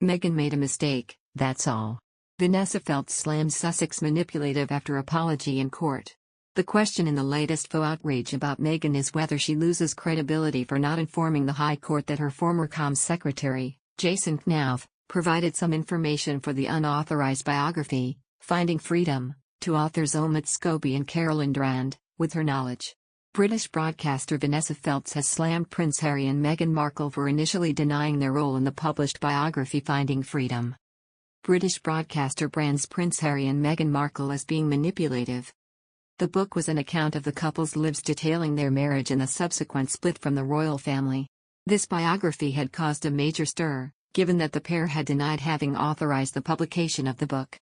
Meghan made a mistake, that's all. Vanessa Feltz slams Sussex Manipulative after apology in court. The question in the latest faux outrage about Meghan is whether she loses credibility for not informing the High Court that her former Comms Secretary, Jason Knauf, provided some information for the unauthorized biography, Finding Freedom, to authors Omid Scobie and Carolyn Durand, with her knowledge. British broadcaster Vanessa Feltz has slammed Prince Harry and Meghan Markle for initially denying their role in the published biography Finding Freedom. British broadcaster brands Prince Harry and Meghan Markle as being manipulative. The book was an account of the couple's lives detailing their marriage and the subsequent split from the royal family. This biography had caused a major stir, given that the pair had denied having authorized the publication of the book.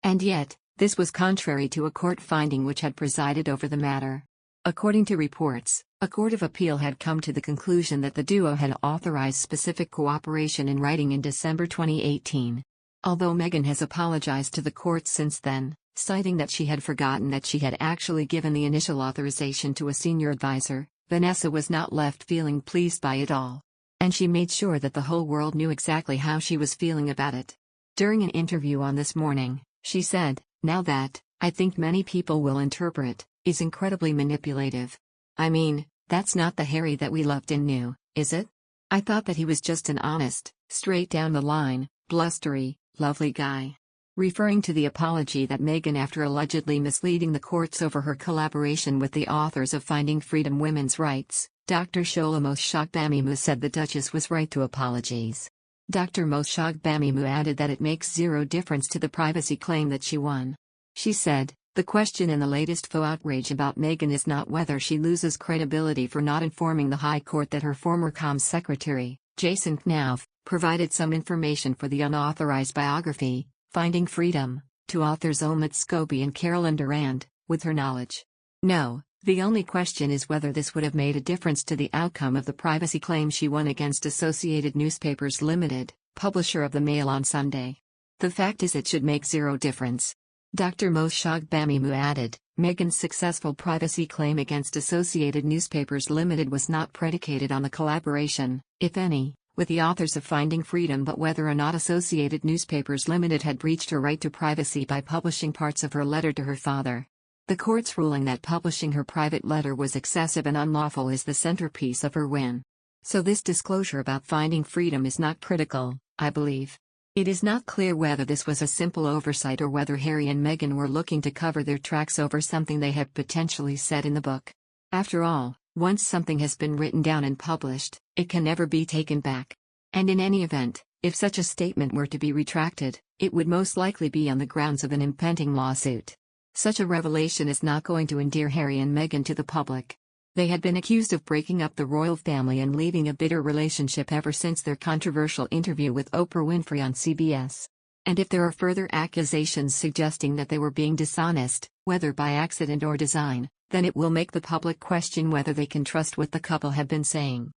And yet, this was contrary to a court finding which had presided over the matter. According to reports, a court of appeal had come to the conclusion that the duo had authorized specific cooperation in writing in December 2018. Although Meghan has apologized to the court since then, citing that she had forgotten that she had actually given the initial authorization to a senior advisor, Vanessa was not left feeling pleased by it all. And she made sure that the whole world knew exactly how she was feeling about it. During an interview on This Morning, she said, "Now that, I think many people will interpret, is incredibly manipulative. I mean, that's not the Harry that we loved and knew, is it? I thought that he was just an honest, straight down the line, blustery, lovely guy." Referring to the apology that Meghan after allegedly misleading the courts over her collaboration with the authors of Finding Freedom Women's Rights, Dr. Shola Moshogbamimu said the Duchess was right to apologize. Dr. Moshogbamimu added that it makes zero difference to the privacy claim that she won. She said, "The question in the latest faux outrage about Meghan is not whether she loses credibility for not informing the High Court that her former Comms Secretary, Jason Knauf, provided some information for the unauthorized biography, Finding Freedom, to authors Omid Scobie and Carolyn Durand, with her knowledge. No, the only question is whether this would have made a difference to the outcome of the privacy claim she won against Associated Newspapers Limited, publisher of the Mail on Sunday. The fact is it should make zero difference." Dr. Moshogbamimu added, Meghan's successful privacy claim against Associated Newspapers Limited was not predicated on the collaboration, if any, with the authors of Finding Freedom but whether or not Associated Newspapers Limited had breached her right to privacy by publishing parts of her letter to her father. The court's ruling that publishing her private letter was excessive and unlawful is the centerpiece of her win. So this disclosure about Finding Freedom is not critical, I believe. It is not clear whether this was a simple oversight or whether Harry and Meghan were looking to cover their tracks over something they had potentially said in the book. After all, once something has been written down and published, it can never be taken back. And in any event, if such a statement were to be retracted, it would most likely be on the grounds of an impending lawsuit. Such a revelation is not going to endear Harry and Meghan to the public. They had been accused of breaking up the royal family and leaving a bitter relationship ever since their controversial interview with Oprah Winfrey on CBS. And if there are further accusations suggesting that they were being dishonest, whether by accident or design, then it will make the public question whether they can trust what the couple have been saying.